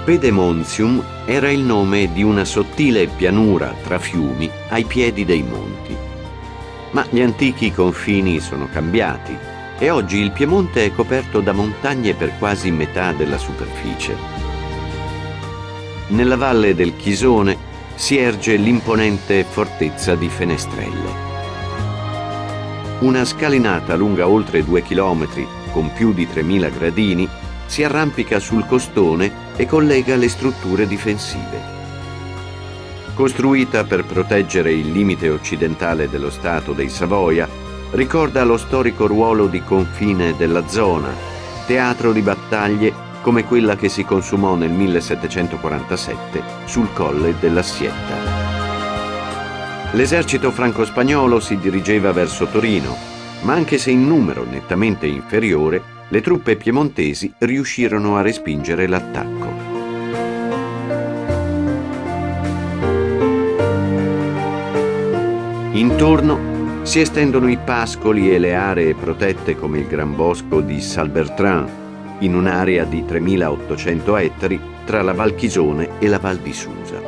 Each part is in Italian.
Pedemontium era il nome di una sottile pianura tra fiumi ai piedi dei monti. Ma gli antichi confini sono cambiati e oggi il Piemonte è coperto da montagne per quasi metà della superficie. Nella valle del Chisone si erge l'imponente fortezza di Fenestrelle. Una scalinata lunga oltre 2 chilometri, con più di 3000 gradini, si arrampica sul costone e collega le strutture difensive. Costruita per proteggere il limite occidentale dello Stato dei Savoia, ricorda lo storico ruolo di confine della zona, teatro di battaglie come quella che si consumò nel 1747 sul colle della Sietta. L'esercito franco-spagnolo si dirigeva verso Torino, ma anche se in numero nettamente inferiore, le truppe piemontesi riuscirono a respingere l'attacco. Intorno si estendono i pascoli e le aree protette come il Gran Bosco di Saint-Bertrand, in un'area di 3.800 ettari tra la Val Chisone e la Val di Susa.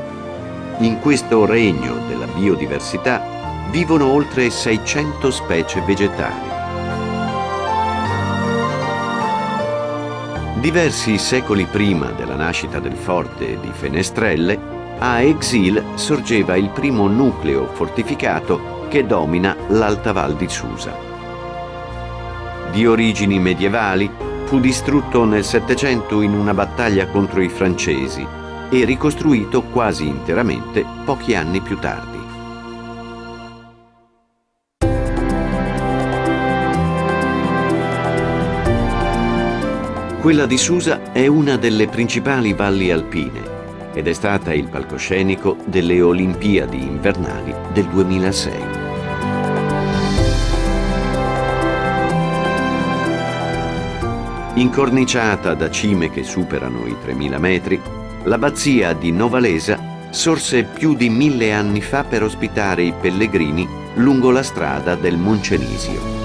In questo regno della biodiversità vivono oltre 600 specie vegetali. Diversi secoli prima della nascita del forte di Fenestrelle, a Exil sorgeva il primo nucleo fortificato che domina l'Alta Val di Susa. Di origini medievali, fu distrutto nel Settecento in una battaglia contro i francesi e ricostruito quasi interamente pochi anni più tardi. Quella di Susa è una delle principali valli alpine ed è stata il palcoscenico delle Olimpiadi invernali del 2006. Incorniciata da cime che superano i 3000 metri, l'abbazia di Novalesa sorse più di 1000 anni fa per ospitare i pellegrini lungo la strada del Moncenisio.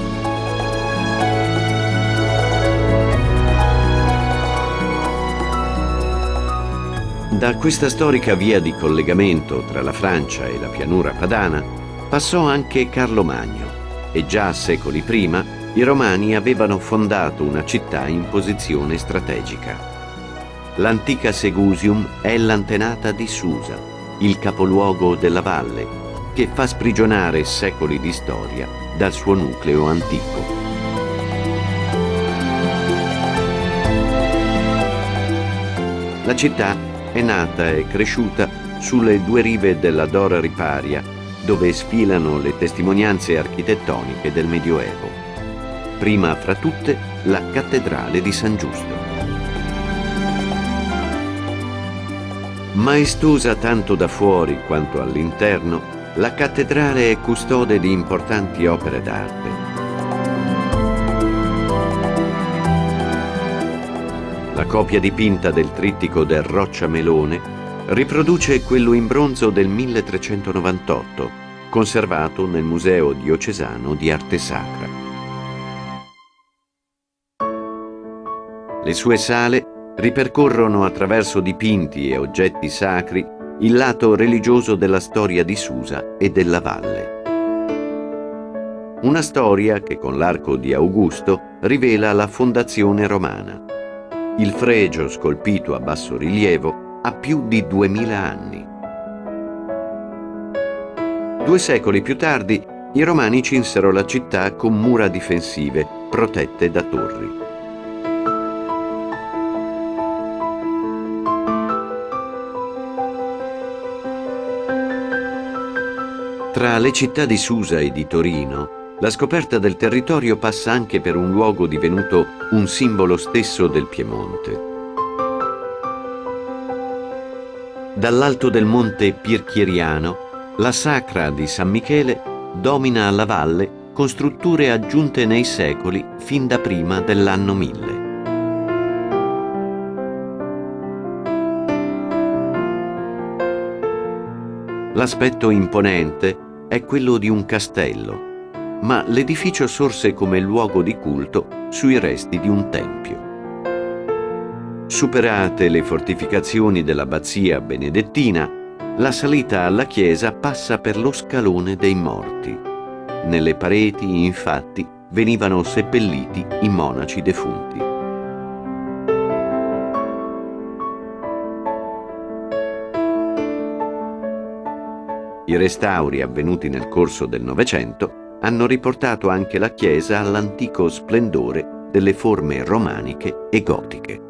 Da questa storica via di collegamento tra la Francia e la pianura padana passò anche Carlo Magno e già secoli prima i Romani avevano fondato una città in posizione strategica. L'antica Segusium è l'antenata di Susa, il capoluogo della valle, che fa sprigionare secoli di storia dal suo nucleo antico. La città è nata e cresciuta sulle due rive della Dora Riparia, dove sfilano le testimonianze architettoniche del Medioevo. Prima fra tutte la cattedrale di San Giusto. Maestosa tanto da fuori quanto all'interno, la cattedrale è custode di importanti opere d'arte. La copia dipinta del trittico del Rocciamelone riproduce quello in bronzo del 1398, conservato nel Museo Diocesano di Arte Sacra. Le sue sale ripercorrono attraverso dipinti e oggetti sacri il lato religioso della storia di Susa e della valle. Una storia che con l'arco di Augusto rivela la fondazione romana. Il fregio, scolpito a basso rilievo, ha più di 2000 anni. 2 secoli più tardi, i Romani cinsero la città con mura difensive, protette da torri. Tra le città di Susa e di Torino, la scoperta del territorio passa anche per un luogo divenuto un simbolo stesso del Piemonte. Dall'alto del monte Pirchieriano, la sacra di San Michele domina la valle con strutture aggiunte nei secoli fin da prima dell'anno 1000. L'aspetto imponente è quello di un castello, ma l'edificio sorse come luogo di culto sui resti di un tempio. Superate le fortificazioni dell'abbazia benedettina, la salita alla chiesa passa per lo scalone dei morti. Nelle pareti, infatti, venivano seppelliti i monaci defunti. I restauri avvenuti nel corso del Novecento hanno riportato anche la chiesa all'antico splendore delle forme romaniche e gotiche.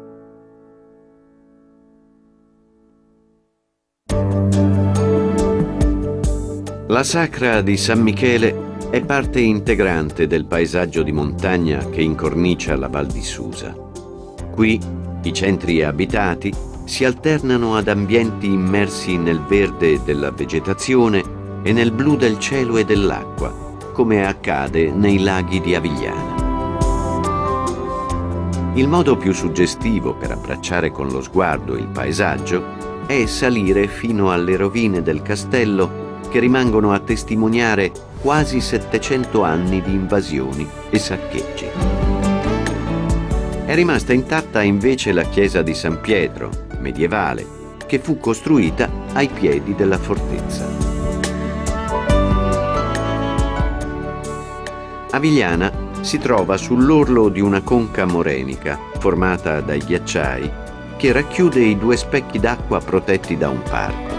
La Sacra di San Michele è parte integrante del paesaggio di montagna che incornicia la Val di Susa. Qui i centri abitati si alternano ad ambienti immersi nel verde della vegetazione e nel blu del cielo e dell'acqua, come accade nei laghi di Avigliana. Il modo più suggestivo per abbracciare con lo sguardo il paesaggio è salire fino alle rovine del castello che rimangono a testimoniare quasi 700 anni di invasioni e saccheggi. È rimasta intatta invece la chiesa di San Pietro, medievale, che fu costruita ai piedi della fortezza. Avigliana si trova sull'orlo di una conca morenica formata dai ghiacciai che racchiude i due specchi d'acqua protetti da un parco.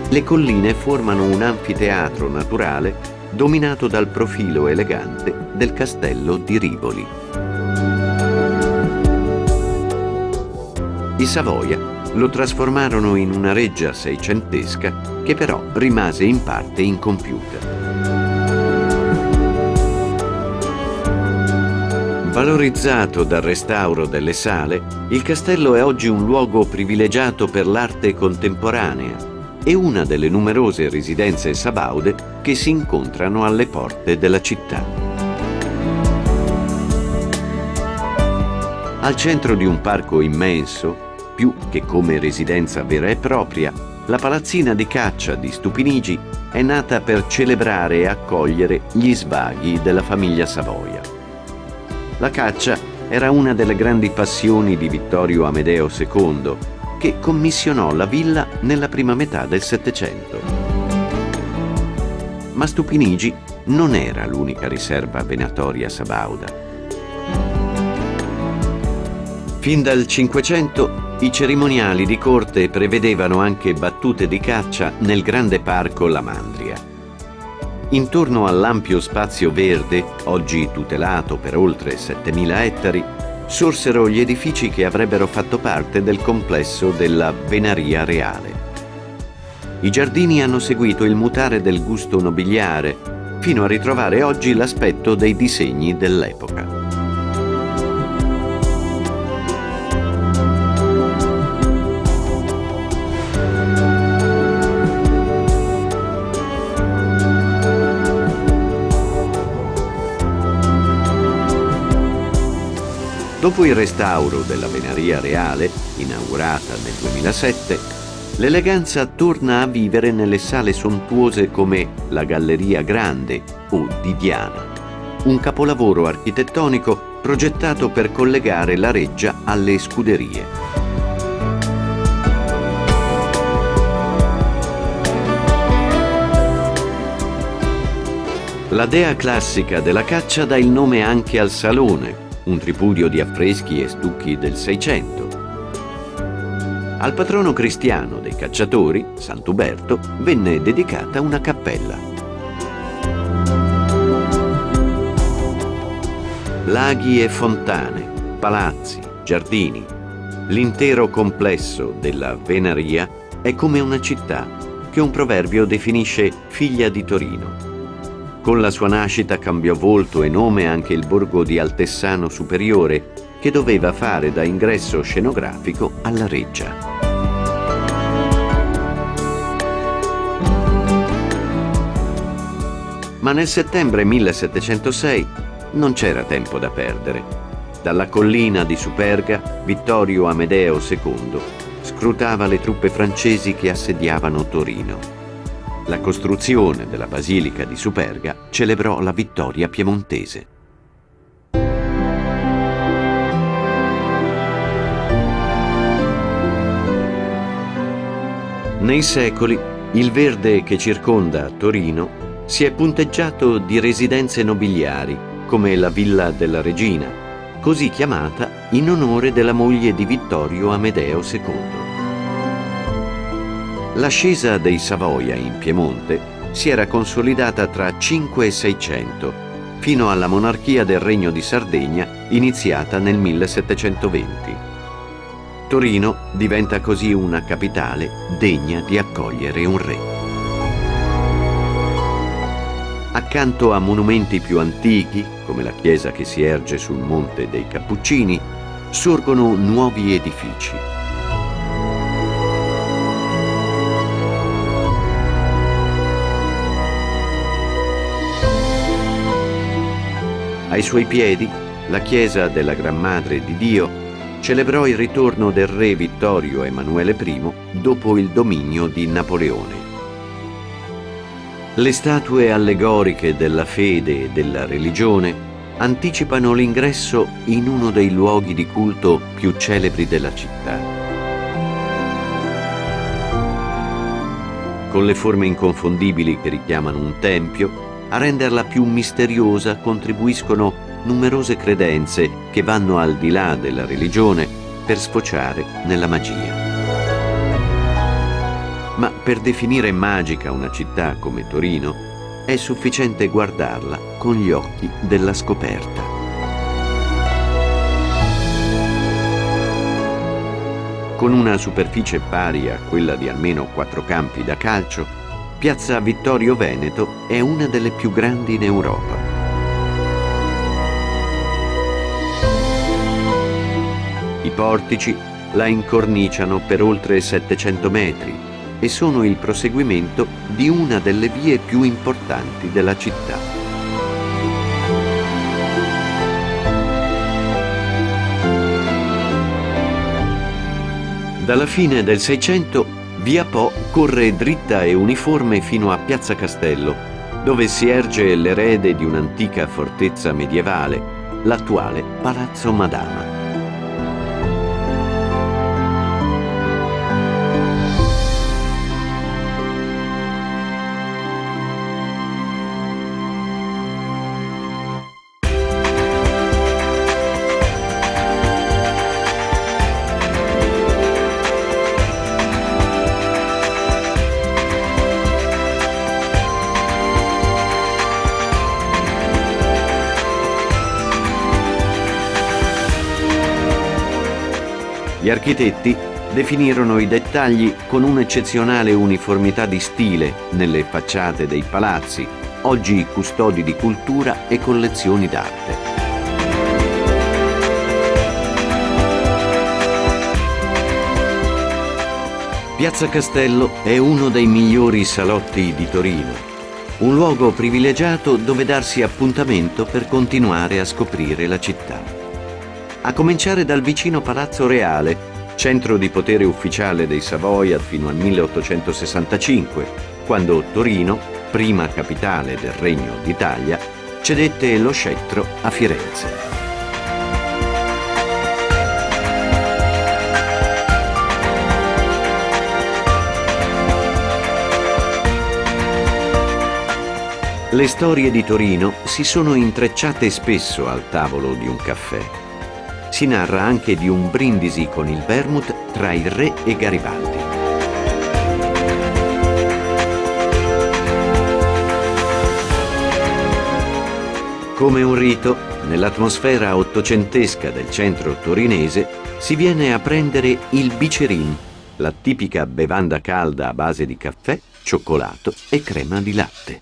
Le colline formano un anfiteatro naturale dominato dal profilo elegante del castello di Rivoli. I Savoia lo trasformarono in una reggia seicentesca che però rimase in parte incompiuta. Valorizzato dal restauro delle sale, il castello è oggi un luogo privilegiato per l'arte contemporanea e una delle numerose residenze sabaude che si incontrano alle porte della città. Al centro di un parco immenso, più che come residenza vera e propria, la palazzina di caccia di Stupinigi è nata per celebrare e accogliere gli svaghi della famiglia Savoia. La caccia era una delle grandi passioni di Vittorio Amedeo II, che commissionò la villa nella prima metà del Settecento. Ma Stupinigi non era l'unica riserva venatoria sabauda. Fin dal Cinquecento i cerimoniali di corte prevedevano anche battute di caccia nel grande parco La Mandria. Intorno all'ampio spazio verde, oggi tutelato per oltre 7.000 ettari, sorsero gli edifici che avrebbero fatto parte del complesso della Venaria Reale. I giardini hanno seguito il mutare del gusto nobiliare, fino a ritrovare oggi l'aspetto dei disegni dell'epoca. Dopo il restauro della Venaria Reale, inaugurata nel 2007, l'eleganza torna a vivere nelle sale sontuose come la Galleria Grande o di Diana, un capolavoro architettonico progettato per collegare la reggia alle scuderie. La dea classica della caccia dà il nome anche al salone, un tripudio di affreschi e stucchi del Seicento. Al patrono cristiano dei cacciatori, Sant'Uberto, venne dedicata una cappella. Laghi e fontane, palazzi, giardini. L'intero complesso della Venaria è come una città che un proverbio definisce figlia di Torino. Con la sua nascita cambiò volto e nome anche il borgo di Altessano Superiore, che doveva fare da ingresso scenografico alla reggia. Ma nel settembre 1706 non c'era tempo da perdere. Dalla collina di Superga, Vittorio Amedeo II scrutava le truppe francesi che assediavano Torino. La costruzione della Basilica di Superga celebrò la vittoria piemontese. Nei secoli, il verde che circonda Torino si è punteggiato di residenze nobiliari, come la Villa della Regina, così chiamata in onore della moglie di Vittorio Amedeo II. L'ascesa dei Savoia in Piemonte si era consolidata tra 5 e 600, fino alla monarchia del Regno di Sardegna iniziata nel 1720. Torino diventa così una capitale degna di accogliere un re. Accanto a monumenti più antichi, come la chiesa che si erge sul Monte dei Cappuccini, sorgono nuovi edifici. Ai suoi piedi, la chiesa della Gran Madre di Dio celebrò il ritorno del re Vittorio Emanuele I dopo il dominio di Napoleone. Le statue allegoriche della fede e della religione anticipano l'ingresso in uno dei luoghi di culto più celebri della città. Con le forme inconfondibili che richiamano un tempio, a renderla più misteriosa contribuiscono numerose credenze che vanno al di là della religione per sfociare nella magia. Ma per definire magica una città come Torino è sufficiente guardarla con gli occhi della scoperta. Con una superficie pari a quella di almeno 4 campi da calcio, Piazza Vittorio Veneto è una delle più grandi in Europa. I portici la incorniciano per oltre 700 metri e sono il proseguimento di una delle vie più importanti della città. Dalla fine del Seicento, Via Po corre dritta e uniforme fino a Piazza Castello, dove si erge l'erede di un'antica fortezza medievale, l'attuale Palazzo Madama. Gli architetti definirono i dettagli con un'eccezionale uniformità di stile nelle facciate dei palazzi, oggi custodi di cultura e collezioni d'arte. Piazza Castello è uno dei migliori salotti di Torino, un luogo privilegiato dove darsi appuntamento per continuare a scoprire la città. A cominciare dal vicino Palazzo Reale, centro di potere ufficiale dei Savoia fino al 1865, quando Torino, prima capitale del Regno d'Italia, cedette lo scettro a Firenze. Le storie di Torino si sono intrecciate spesso al tavolo di un caffè. Si narra anche di un brindisi con il vermouth tra il re e Garibaldi. Come un rito, nell'atmosfera ottocentesca del centro torinese si viene a prendere il bicerin, la tipica bevanda calda a base di caffè, cioccolato e crema di latte.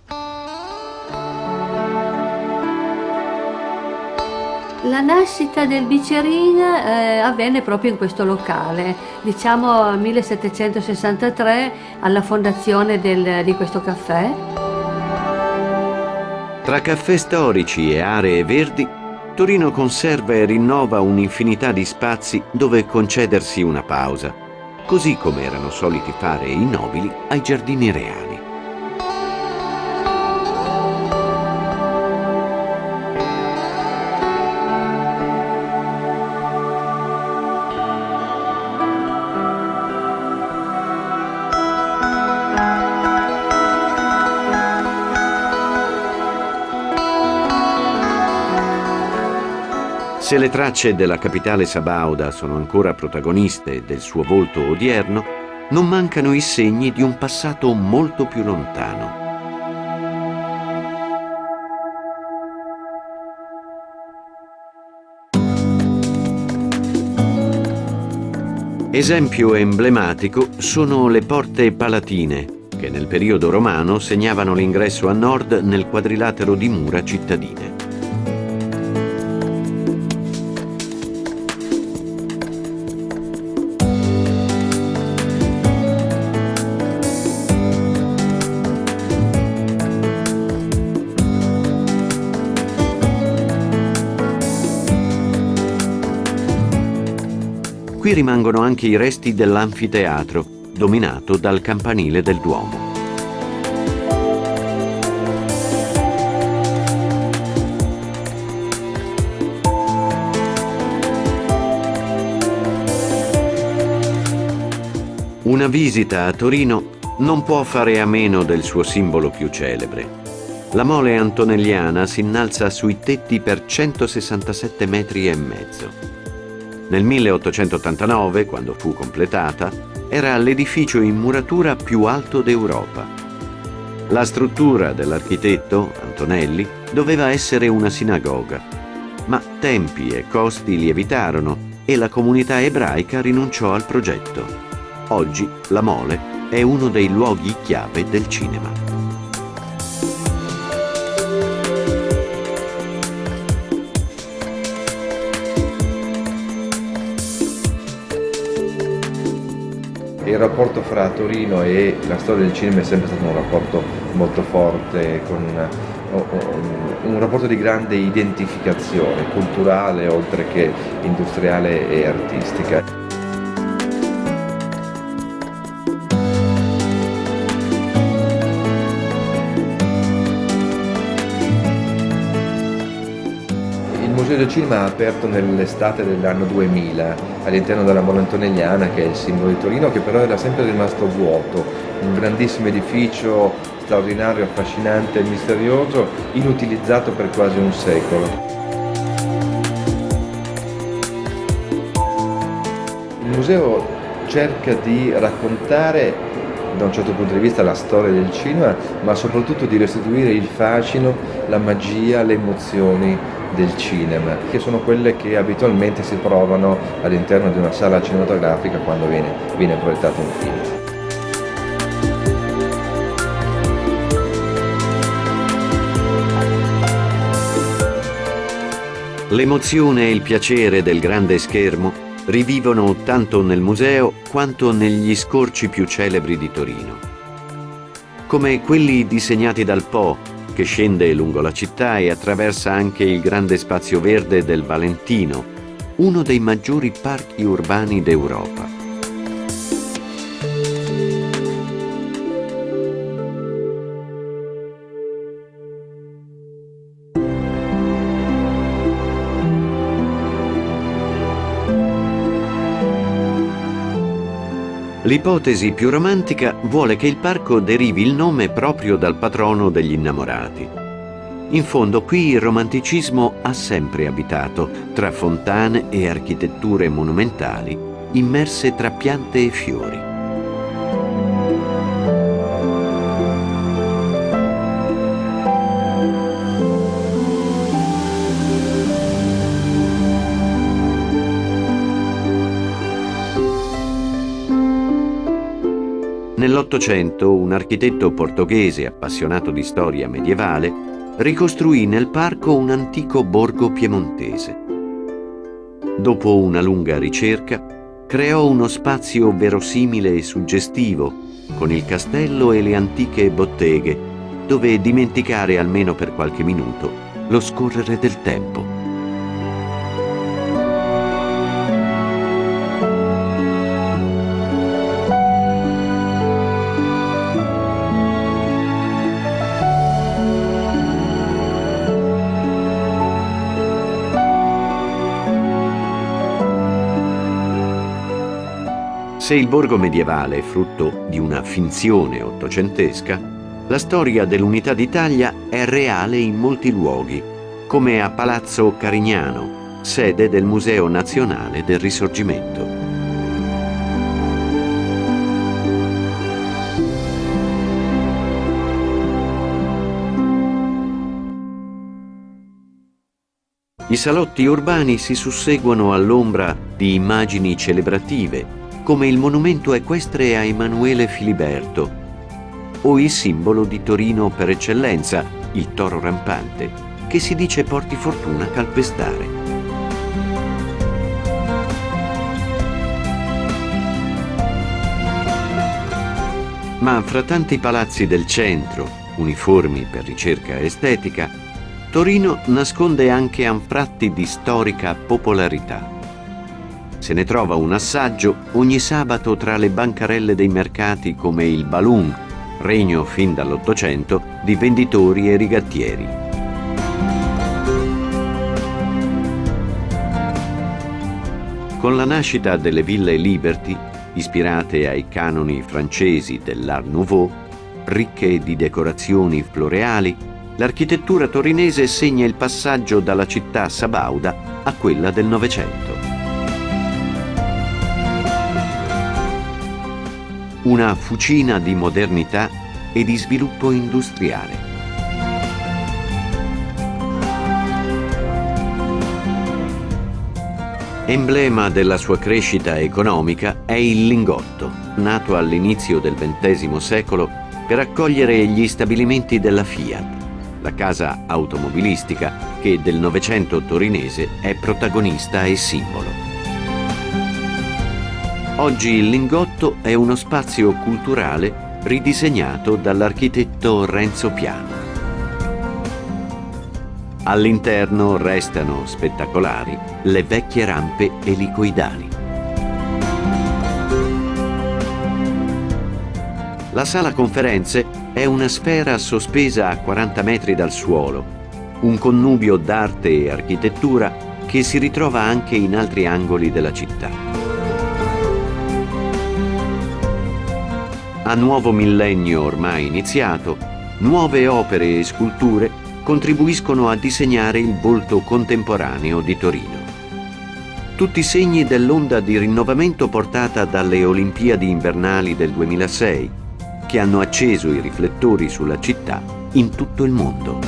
La nascita del bicerin avvenne proprio in questo locale, diciamo 1763, alla fondazione di questo caffè. Tra caffè storici e aree verdi, Torino conserva e rinnova un'infinità di spazi dove concedersi una pausa, così come erano soliti fare i nobili ai giardini reali. Se le tracce della capitale sabauda sono ancora protagoniste del suo volto odierno, non mancano i segni di un passato molto più lontano. Esempio emblematico sono le porte palatine, che nel periodo romano segnavano l'ingresso a nord nel quadrilatero di mura cittadine. Qui rimangono anche i resti dell'anfiteatro, dominato dal campanile del Duomo. Una visita a Torino non può fare a meno del suo simbolo più celebre. La mole antonelliana si innalza sui tetti per 167 metri e mezzo. Nel 1889, quando fu completata, era l'edificio in muratura più alto d'Europa. La struttura dell'architetto, Antonelli, doveva essere una sinagoga, ma tempi e costi lievitarono e la comunità ebraica rinunciò al progetto. Oggi la Mole è uno dei luoghi chiave del cinema. Il rapporto fra Torino e la storia del cinema è sempre stato un rapporto molto forte, con un rapporto di grande identificazione culturale oltre che industriale e artistica. Il Museo del Cinema ha aperto nell'estate dell'anno 2000 all'interno della Mole Antonelliana, che è il simbolo di Torino, che però era sempre rimasto vuoto, un grandissimo edificio straordinario, affascinante e misterioso, inutilizzato per quasi un secolo. Il museo cerca di raccontare da un certo punto di vista la storia del cinema, ma soprattutto di restituire il fascino, la magia, le emozioni del cinema, che sono quelle che abitualmente si provano all'interno di una sala cinematografica quando viene proiettato un film. L'emozione e il piacere del grande schermo rivivono tanto nel museo quanto negli scorci più celebri di Torino, come quelli disegnati dal Po, che scende lungo la città e attraversa anche il grande spazio verde del Valentino, uno dei maggiori parchi urbani d'Europa. L'ipotesi più romantica vuole che il parco derivi il nome proprio dal patrono degli innamorati. In fondo qui il romanticismo ha sempre abitato, tra fontane e architetture monumentali, immerse tra piante e fiori. Nell'Ottocento un architetto portoghese appassionato di storia medievale ricostruì nel parco un antico borgo piemontese. Dopo una lunga ricerca, creò uno spazio verosimile e suggestivo, con il castello e le antiche botteghe, dove dimenticare almeno per qualche minuto lo scorrere del tempo. Se il borgo medievale è frutto di una finzione ottocentesca, la storia dell'Unità d'Italia è reale in molti luoghi, come a Palazzo Carignano, sede del Museo Nazionale del Risorgimento. I salotti urbani si susseguono all'ombra di immagini celebrative, come il monumento equestre a Emanuele Filiberto, o il simbolo di Torino per eccellenza, il toro rampante, che si dice porti fortuna calpestare. Ma fra tanti palazzi del centro, uniformi per ricerca estetica, Torino nasconde anche anfratti di storica popolarità. Se ne trova un assaggio ogni sabato tra le bancarelle dei mercati come il Balloon, regno fin dall'Ottocento di venditori e rigattieri. Con la nascita delle ville Liberty, ispirate ai canoni francesi dell'Art Nouveau, ricche di decorazioni floreali, l'architettura torinese segna il passaggio dalla città sabauda a quella del Novecento. Una fucina di modernità e di sviluppo industriale. Emblema della sua crescita economica è il Lingotto, nato all'inizio del XX secolo per accogliere gli stabilimenti della Fiat, la casa automobilistica che del Novecento torinese è protagonista e simbolo. Oggi il Lingotto è uno spazio culturale ridisegnato dall'architetto Renzo Piano. All'interno restano spettacolari le vecchie rampe elicoidali. La sala conferenze è una sfera sospesa a 40 metri dal suolo, un connubio d'arte e architettura che si ritrova anche in altri angoli della città. A nuovo millennio ormai iniziato, nuove opere e sculture contribuiscono a disegnare il volto contemporaneo di Torino. Tutti segni dell'onda di rinnovamento portata dalle Olimpiadi invernali del 2006, che hanno acceso i riflettori sulla città in tutto il mondo.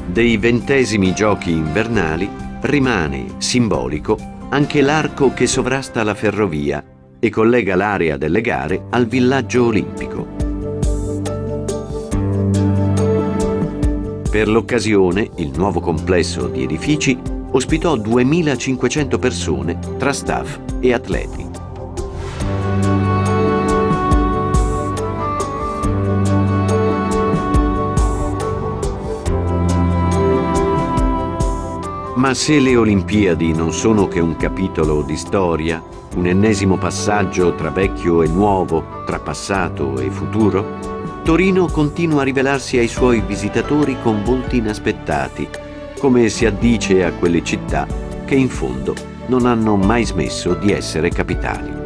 Dei 20esimi giochi invernali rimane simbolico anche l'arco che sovrasta la ferrovia e collega l'area delle gare al villaggio olimpico. Per l'occasione, il nuovo complesso di edifici ospitò 2.500 persone tra staff e atleti. Ma se le Olimpiadi non sono che un capitolo di storia, un ennesimo passaggio tra vecchio e nuovo, tra passato e futuro, Torino continua a rivelarsi ai suoi visitatori con volti inaspettati, come si addice a quelle città che in fondo non hanno mai smesso di essere capitali.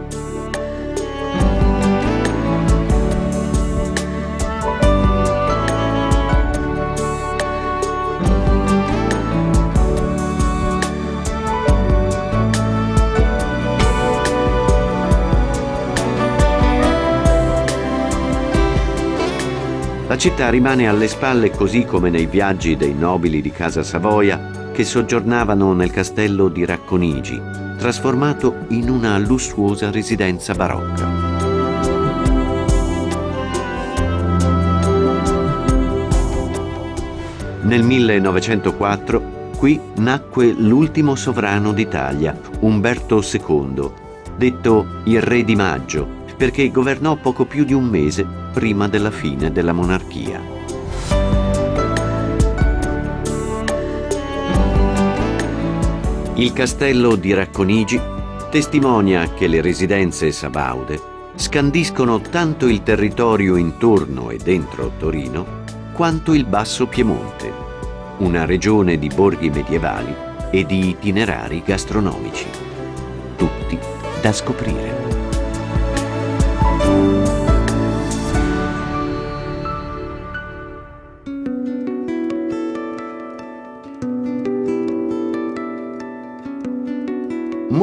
La città rimane alle spalle così come nei viaggi dei nobili di Casa Savoia che soggiornavano nel castello di Racconigi, trasformato in una lussuosa residenza barocca. Nel 1904 qui nacque l'ultimo sovrano d'Italia, Umberto II, detto il Re di Maggio, perché governò poco più di un mese prima della fine della monarchia. Il castello di Racconigi testimonia che le residenze sabaude scandiscono tanto il territorio intorno e dentro Torino quanto il Basso Piemonte, una regione di borghi medievali e di itinerari gastronomici, tutti da scoprire.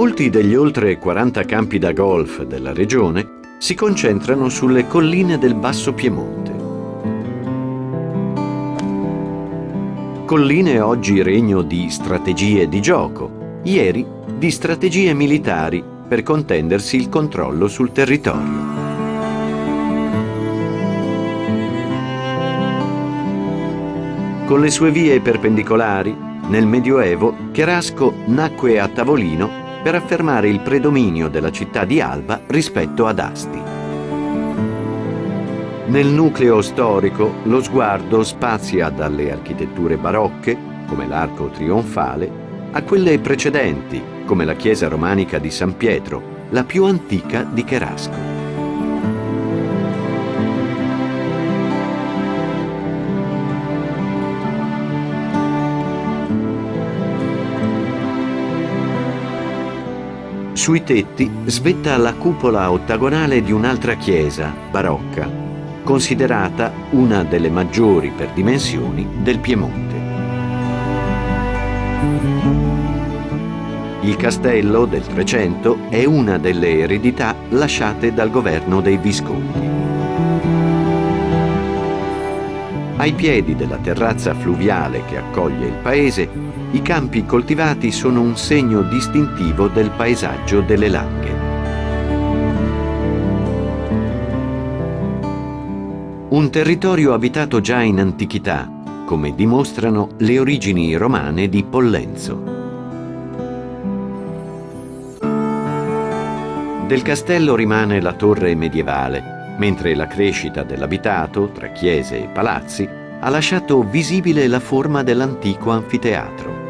Molti degli oltre 40 campi da golf della regione si concentrano sulle colline del Basso Piemonte. Colline oggi regno di strategie di gioco, ieri di strategie militari per contendersi il controllo sul territorio. Con le sue vie perpendicolari, nel Medioevo Cherasco nacque a tavolino per affermare il predominio della città di Alba rispetto ad Asti. Nel nucleo storico lo sguardo spazia dalle architetture barocche, come l'arco trionfale, a quelle precedenti, come la chiesa romanica di San Pietro, la più antica di Cherasco. Sui tetti svetta la cupola ottagonale di un'altra chiesa, barocca, considerata una delle maggiori per dimensioni del Piemonte. Il castello del Trecento è una delle eredità lasciate dal governo dei Visconti. Ai piedi della terrazza fluviale che accoglie il paese, i campi coltivati sono un segno distintivo del paesaggio delle Langhe. Un territorio abitato già in antichità, come dimostrano le origini romane di Pollenzo. Del castello rimane la torre medievale, mentre la crescita dell'abitato, tra chiese e palazzi, ha lasciato visibile la forma dell'antico anfiteatro.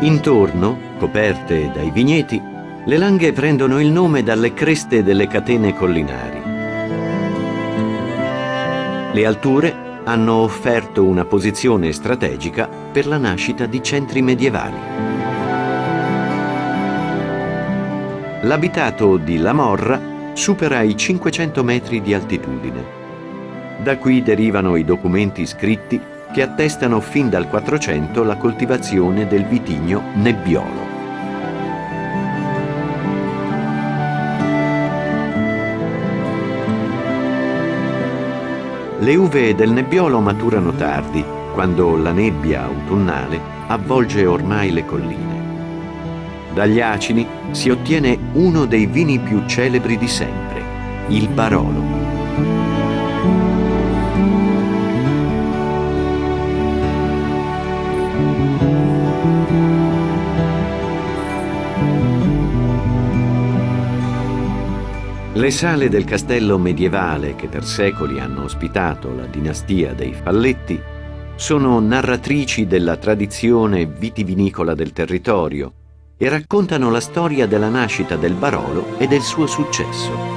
Intorno, coperte dai vigneti, le Langhe prendono il nome dalle creste delle catene collinari. Le alture hanno offerto una posizione strategica per la nascita di centri medievali. L'abitato di La Morra supera i 500 metri di altitudine. Da qui derivano i documenti scritti che attestano fin dal 400 la coltivazione del vitigno Nebbiolo. Le uve del Nebbiolo maturano tardi, quando la nebbia autunnale avvolge ormai le colline. Dagli acini si ottiene uno dei vini più celebri di sempre, il Barolo. Le sale del castello medievale, che per secoli hanno ospitato la dinastia dei Falletti, sono narratrici della tradizione vitivinicola del territorio e raccontano la storia della nascita del Barolo e del suo successo.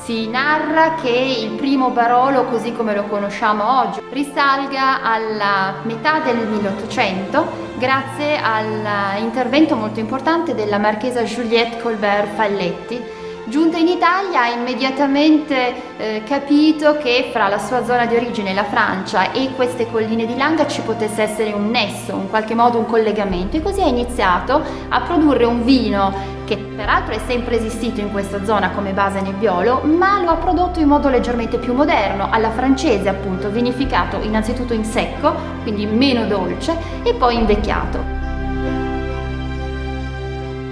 Si narra che il primo Barolo, così come lo conosciamo oggi, risalga alla metà del 1800 grazie all'intervento molto importante della marchesa Juliette Colbert Falletti. Giunta in Italia ha immediatamente capito che fra la sua zona di origine, la Francia, e queste colline di Langa ci potesse essere un nesso, in qualche modo un collegamento, e così ha iniziato a produrre un vino che peraltro è sempre esistito in questa zona come base Nebbiolo, ma lo ha prodotto in modo leggermente più moderno, alla francese appunto, vinificato innanzitutto in secco, quindi meno dolce, e poi invecchiato.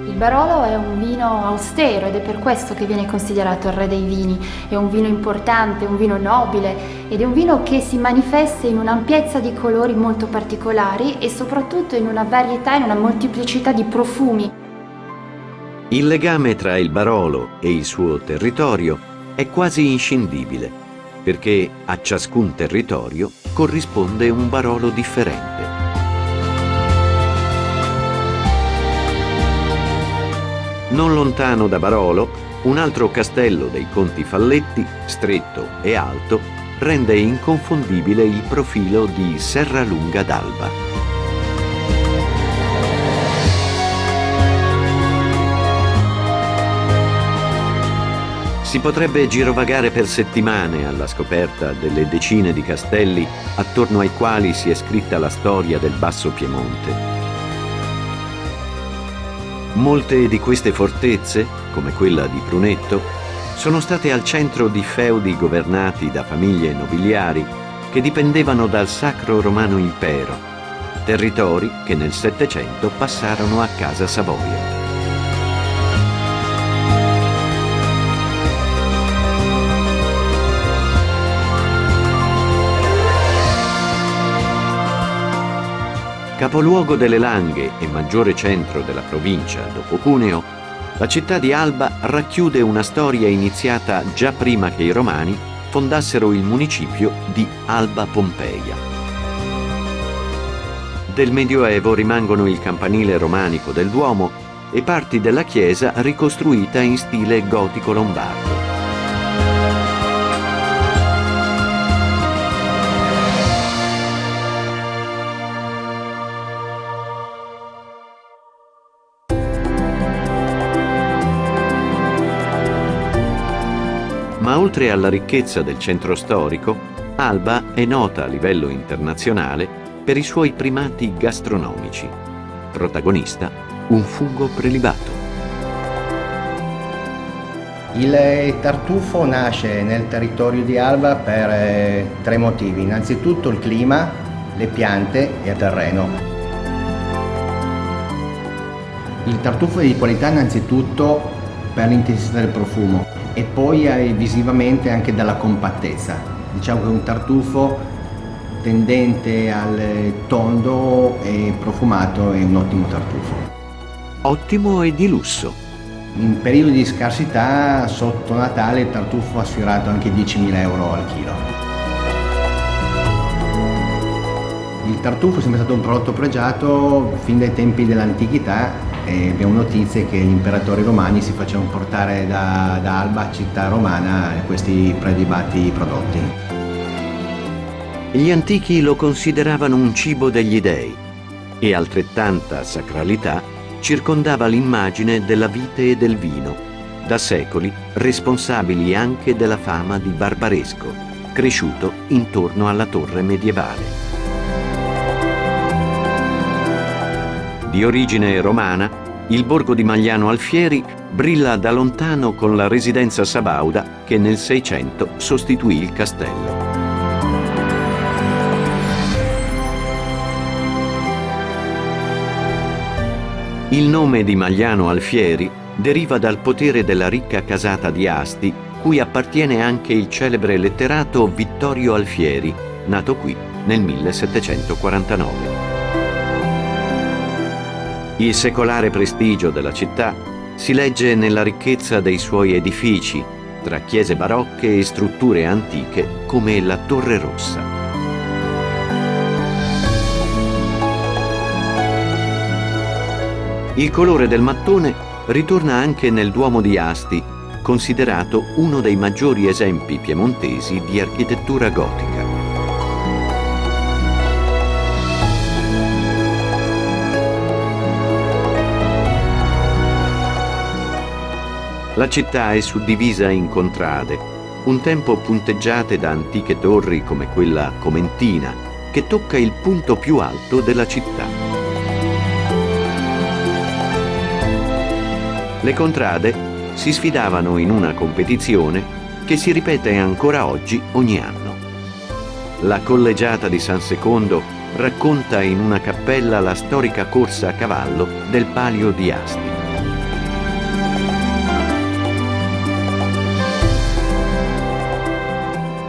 Il Barolo è un vino austero ed è per questo che viene considerato il re dei vini. È un vino importante, un vino nobile ed è un vino che si manifesta in un'ampiezza di colori molto particolari e soprattutto in una varietà, in una molteplicità di profumi. Il legame tra il Barolo e il suo territorio è quasi inscindibile, perché a ciascun territorio corrisponde un Barolo differente. Non lontano da Barolo, un altro castello dei conti Falletti, stretto e alto, rende inconfondibile il profilo di Serralunga d'Alba. Si potrebbe girovagare per settimane alla scoperta delle decine di castelli attorno ai quali si è scritta la storia del Basso Piemonte. Molte di queste fortezze, come quella di Brunetto, sono state al centro di feudi governati da famiglie nobiliari che dipendevano dal Sacro Romano Impero, territori che nel Settecento passarono a Casa Savoia. Capoluogo delle Langhe e maggiore centro della provincia dopo Cuneo, la città di Alba racchiude una storia iniziata già prima che i Romani fondassero il municipio di Alba Pompeia. Del Medioevo rimangono il campanile romanico del Duomo e parti della chiesa ricostruita in stile gotico lombardo. Ma oltre alla ricchezza del centro storico, Alba è nota a livello internazionale per i suoi primati gastronomici. Protagonista, un fungo prelibato. Il tartufo nasce nel territorio di Alba per 3 motivi. Innanzitutto il clima, le piante e il terreno. Il tartufo è di qualità innanzitutto per l'intensità del profumo e poi visivamente anche dalla compattezza. Diciamo che un tartufo tendente al tondo e profumato è un ottimo tartufo. Ottimo e di lusso. In periodi di scarsità, sotto Natale, il tartufo ha sfiorato anche 10.000 euro al chilo. Il tartufo è sempre stato un prodotto pregiato fin dai tempi dell'antichità e abbiamo notizie che gli imperatori romani si facevano portare da Alba, città romana, questi prelibati prodotti. Gli antichi lo consideravano un cibo degli dei e altrettanta sacralità circondava l'immagine della vite e del vino, da secoli responsabili anche della fama di barbaresco, cresciuto intorno alla torre medievale. Di origine romana, il borgo di Magliano Alfieri brilla da lontano con la residenza sabauda che nel Seicento sostituì il castello. Il nome di Magliano Alfieri deriva dal potere della ricca casata di Asti, cui appartiene anche il celebre letterato Vittorio Alfieri, nato qui nel 1749. Il secolare prestigio della città si legge nella ricchezza dei suoi edifici, tra chiese barocche e strutture antiche come la Torre Rossa. Il colore del mattone ritorna anche nel Duomo di Asti, considerato uno dei maggiori esempi piemontesi di architettura gotica. La città è suddivisa in contrade, un tempo punteggiate da antiche torri come quella comentina, che tocca il punto più alto della città. Le contrade si sfidavano in una competizione che si ripete ancora oggi ogni anno. La collegiata di San Secondo racconta in una cappella la storica corsa a cavallo del Palio di Asti.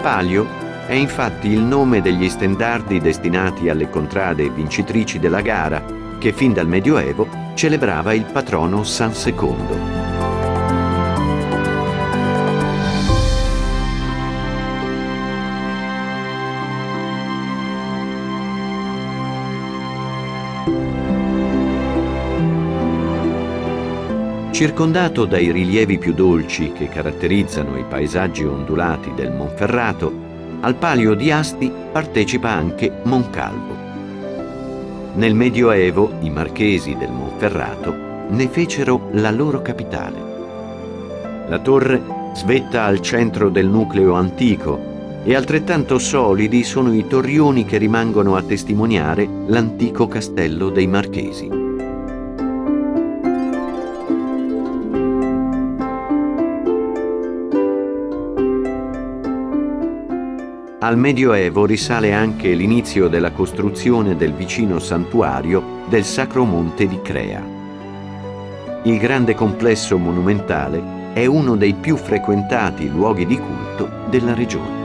Palio è infatti il nome degli stendardi destinati alle contrade vincitrici della gara, che fin dal Medioevo celebrava il patrono San Secondo. Circondato dai rilievi più dolci che caratterizzano i paesaggi ondulati del Monferrato, al Palio di Asti partecipa anche Moncalvo. Nel Medioevo i marchesi del Monferrato ne fecero la loro capitale. La torre svetta al centro del nucleo antico, e altrettanto solidi sono i torrioni che rimangono a testimoniare l'antico castello dei Marchesi. Al Medioevo risale anche l'inizio della costruzione del vicino santuario del Sacro Monte di Crea. Il grande complesso monumentale è uno dei più frequentati luoghi di culto della regione.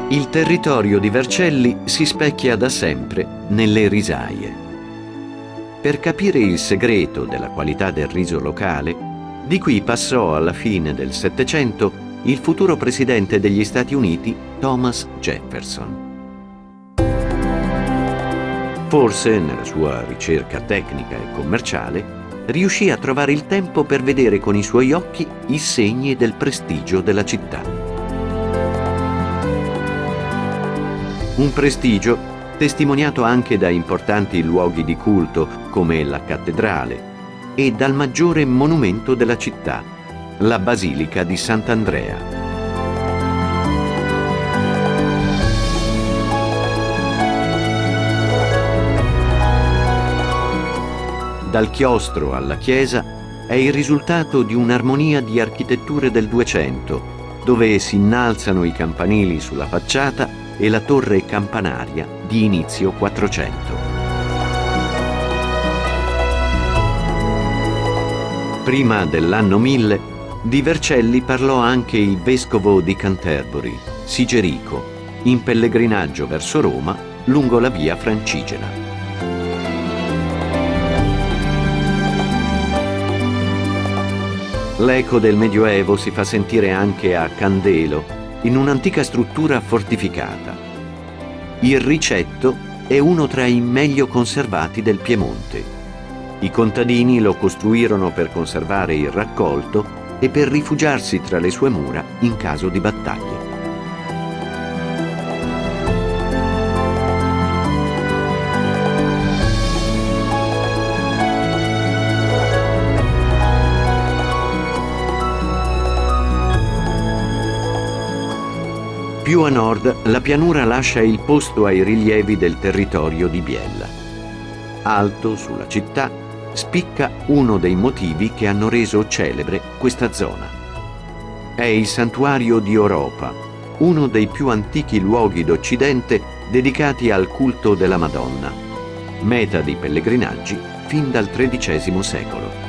Il territorio di Vercelli si specchia da sempre nelle risaie. Per capire il segreto della qualità del riso locale, di qui passò alla fine del Settecento il futuro presidente degli Stati Uniti Thomas Jefferson. Forse, nella sua ricerca tecnica e commerciale, riuscì a trovare il tempo per vedere con i suoi occhi i segni del prestigio della città. Un prestigio testimoniato anche da importanti luoghi di culto come la cattedrale e dal maggiore monumento della città, la Basilica di Sant'Andrea. Dal chiostro alla chiesa è il risultato di un'armonia di architetture del 200, dove si innalzano i campanili sulla facciata e la torre campanaria di inizio 400. Prima dell'anno 1000, di Vercelli parlò anche il vescovo di Canterbury, Sigerico, in pellegrinaggio verso Roma lungo la via Francigena. L'eco del Medioevo si fa sentire anche a Candelo, in un'antica struttura fortificata. Il Ricetto è uno tra i meglio conservati del Piemonte. I contadini lo costruirono per conservare il raccolto e per rifugiarsi tra le sue mura in caso di battaglie. Più a nord, la pianura lascia il posto ai rilievi del territorio di Biella. Alto sulla città, spicca uno dei motivi che hanno reso celebre questa zona. È il santuario di Oropa, uno dei più antichi luoghi d'Occidente dedicati al culto della Madonna, meta di pellegrinaggi fin dal XIII secolo.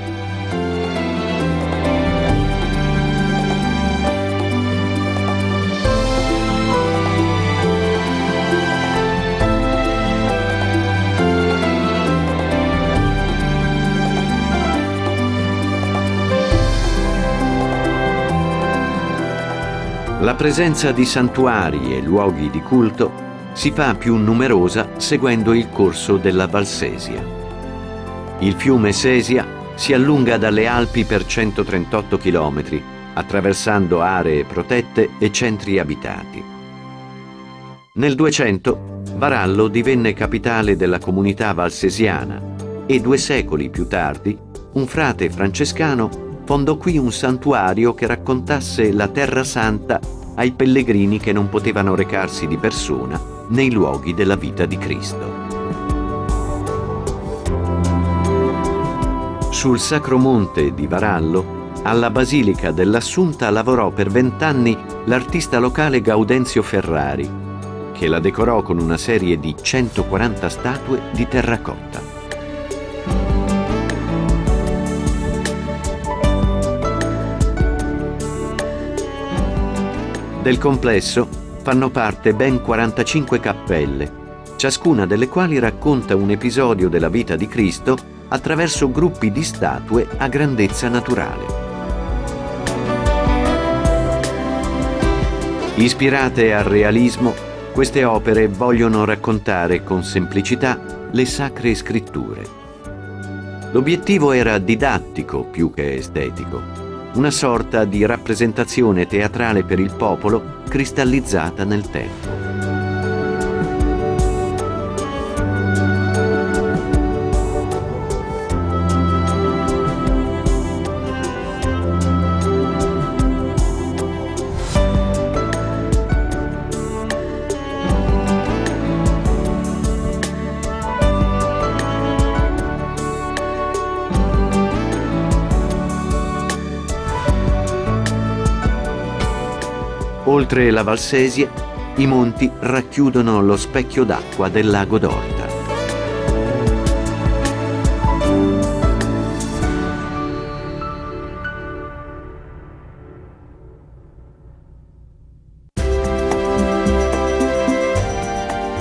La presenza di santuari e luoghi di culto si fa più numerosa seguendo il corso della Valsesia. Il fiume Sesia si allunga dalle Alpi per 138 km, attraversando aree protette e centri abitati. Nel 200 Varallo divenne capitale della comunità valsesiana e 2 secoli più tardi un frate francescano fondò qui un santuario che raccontasse la Terra Santa ai pellegrini che non potevano recarsi di persona nei luoghi della vita di Cristo. Sul Sacro Monte di Varallo, alla Basilica dell'Assunta lavorò per 20 anni l'artista locale Gaudenzio Ferrari, che la decorò con una serie di 140 statue di terracotta. Del complesso fanno parte ben 45 cappelle, ciascuna delle quali racconta un episodio della vita di Cristo attraverso gruppi di statue a grandezza naturale. Ispirate al realismo, queste opere vogliono raccontare con semplicità le sacre scritture. L'obiettivo era didattico più che estetico. Una sorta di rappresentazione teatrale per il popolo cristallizzata nel tempo. Oltre la Valsesia, i monti racchiudono lo specchio d'acqua del lago d'Orta.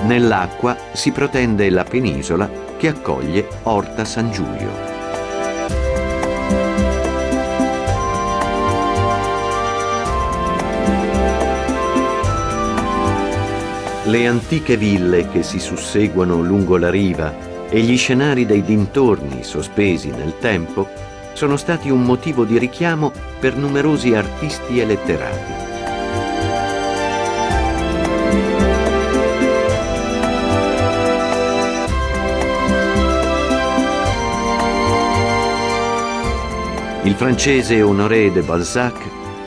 Nell'acqua si protende la penisola che accoglie Orta San Giulio. Le antiche ville che si susseguono lungo la riva e gli scenari dei dintorni sospesi nel tempo sono stati un motivo di richiamo per numerosi artisti e letterati. Il francese Honoré de Balzac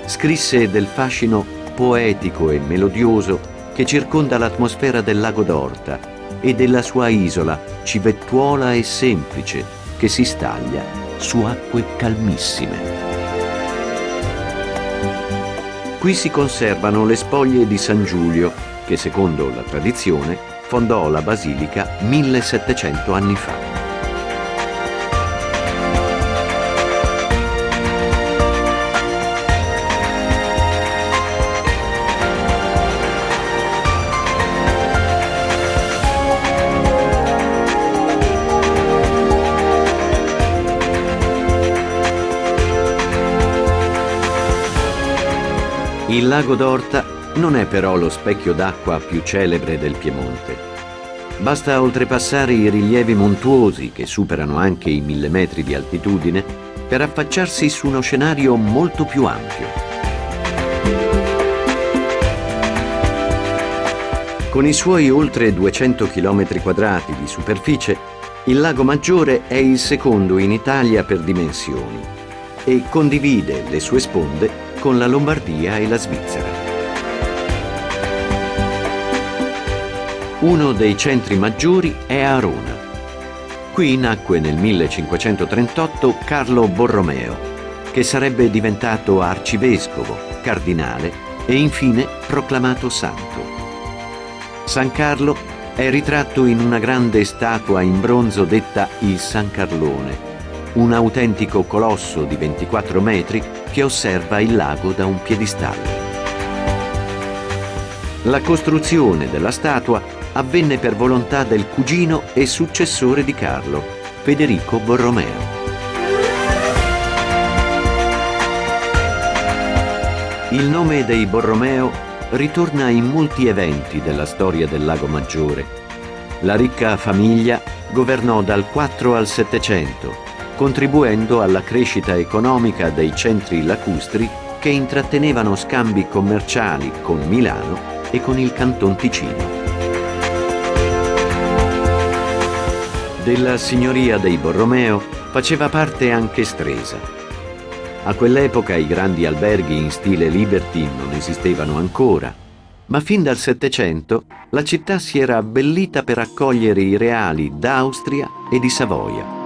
scrisse del fascino poetico e melodioso che circonda l'atmosfera del lago d'Orta e della sua isola civettuola e semplice che si staglia su acque calmissime. Qui si conservano le spoglie di San Giulio che, secondo la tradizione, fondò la basilica 1700 anni fa. Il lago d'Orta non è però lo specchio d'acqua più celebre del Piemonte. Basta oltrepassare i rilievi montuosi che superano anche i 1000 metri di altitudine per affacciarsi su uno scenario molto più ampio. Con i suoi oltre 200 km quadrati di superficie, il Lago Maggiore è il secondo in Italia per dimensioni e condivide le sue sponde con la Lombardia e la Svizzera. Uno dei centri maggiori è Arona. Qui nacque nel 1538 Carlo Borromeo, che sarebbe diventato arcivescovo, cardinale e infine proclamato santo. San Carlo è ritratto in una grande statua in bronzo detta il San Carlone, un autentico colosso di 24 metri che osserva il lago da un piedistallo. La costruzione della statua avvenne per volontà del cugino e successore di Carlo, Federico Borromeo. Il nome dei Borromeo ritorna in molti eventi della storia del Lago Maggiore. La ricca famiglia governò dal 4 al 700, contribuendo alla crescita economica dei centri lacustri che intrattenevano scambi commerciali con Milano e con il Canton Ticino. Della signoria dei Borromeo faceva parte anche Stresa. A quell'epoca i grandi alberghi in stile Liberty non esistevano ancora, ma fin dal Settecento la città si era abbellita per accogliere i reali d'Austria e di Savoia.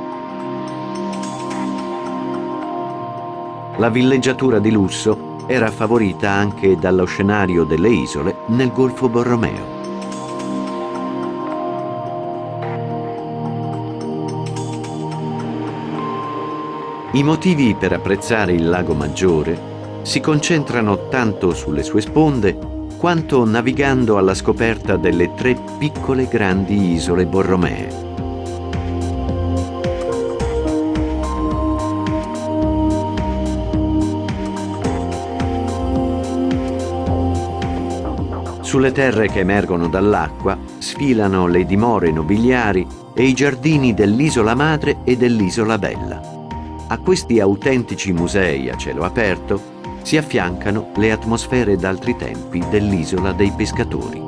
La villeggiatura di lusso era favorita anche dallo scenario delle isole nel Golfo Borromeo. I motivi per apprezzare il Lago Maggiore si concentrano tanto sulle sue sponde quanto navigando alla scoperta delle 3 piccole grandi isole borromee. Sulle terre che emergono dall'acqua sfilano le dimore nobiliari e i giardini dell'Isola Madre e dell'Isola Bella. A questi autentici musei a cielo aperto si affiancano le atmosfere d'altri tempi dell'Isola dei Pescatori.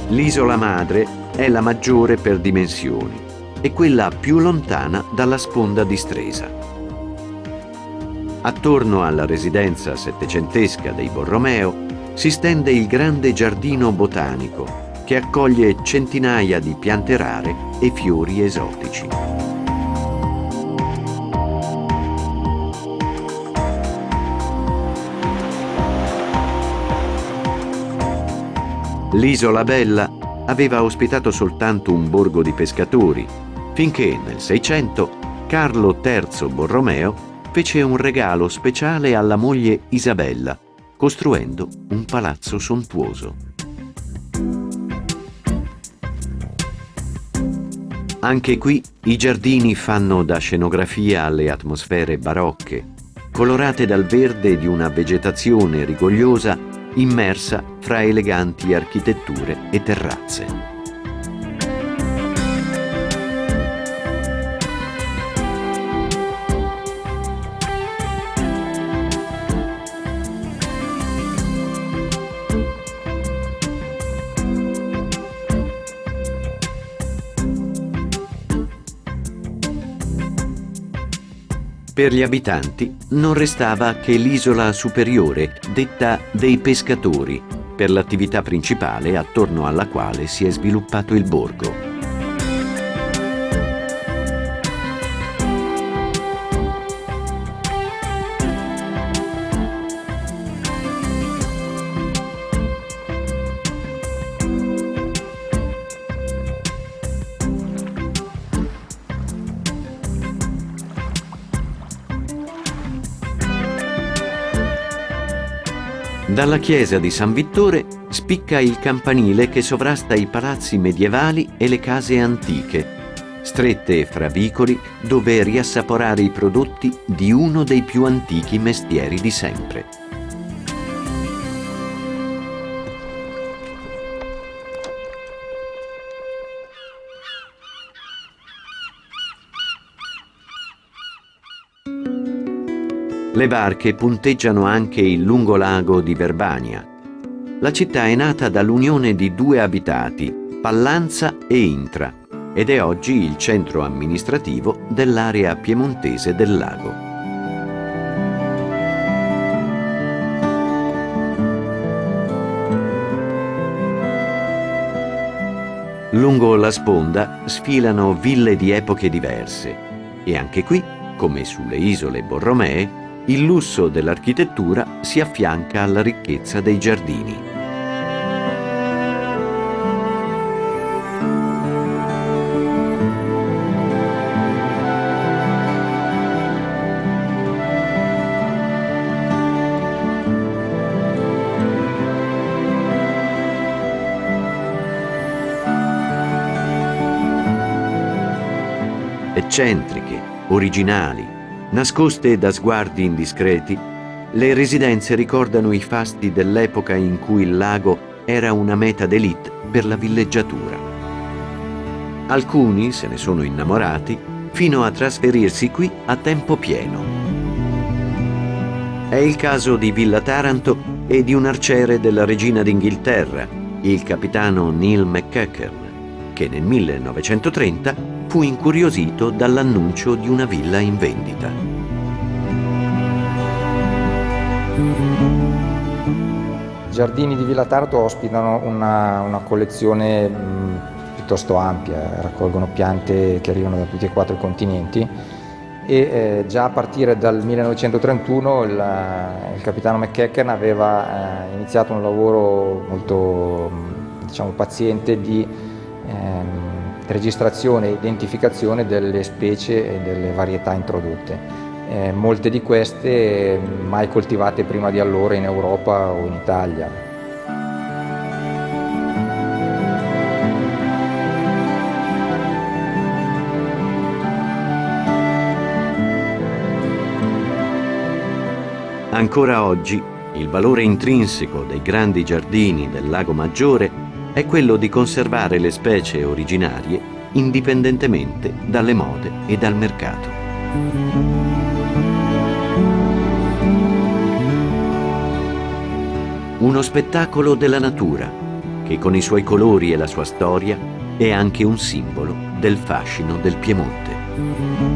L'Isola Madre è la maggiore per dimensioni e quella più lontana dalla sponda di Stresa. Attorno alla residenza settecentesca dei Borromeo si stende il grande giardino botanico che accoglie centinaia di piante rare e fiori esotici. L'isola Bella aveva ospitato soltanto un borgo di pescatori, finché nel 600 Carlo III Borromeo fece un regalo speciale alla moglie Isabella, costruendo un palazzo sontuoso. Anche qui i giardini fanno da scenografia alle atmosfere barocche, colorate dal verde di una vegetazione rigogliosa immersa fra eleganti architetture e terrazze. Per gli abitanti non restava che l'isola superiore, detta dei pescatori, per l'attività principale attorno alla quale si è sviluppato il borgo. Dalla chiesa di San Vittore spicca il campanile che sovrasta i palazzi medievali e le case antiche, strette fra vicoli dove riassaporare i prodotti di uno dei più antichi mestieri di sempre. Le barche punteggiano anche il lungolago di Verbania. La città è nata dall'unione di due abitati, Pallanza e Intra, ed è oggi il centro amministrativo dell'area piemontese del lago. Lungo la sponda sfilano ville di epoche diverse e anche qui, come sulle isole Borromee, il lusso dell'architettura si affianca alla ricchezza dei giardini. Eccentriche, originali, nascoste da sguardi indiscreti, le residenze ricordano i fasti dell'epoca in cui il lago era una meta d'élite per la villeggiatura. Alcuni se ne sono innamorati fino a trasferirsi qui a tempo pieno. È il caso di Villa Taranto e di un arciere della regina d'Inghilterra, il capitano Neil McEachern, che nel 1930 fu incuriosito dall'annuncio di una villa in vendita. I giardini di Villa Taranto ospitano una collezione piuttosto ampia, raccolgono piante che arrivano da tutti e quattro i continenti e già a partire dal 1931 il capitano McEachern aveva iniziato un lavoro molto paziente di registrazione e identificazione delle specie e delle varietà introdotte. Molte di queste mai coltivate prima di allora in Europa o in Italia. Ancora oggi, il valore intrinseco dei grandi giardini del Lago Maggiore è quello di conservare le specie originarie indipendentemente dalle mode e dal mercato. Uno spettacolo della natura che con i suoi colori e la sua storia è anche un simbolo del fascino del Piemonte.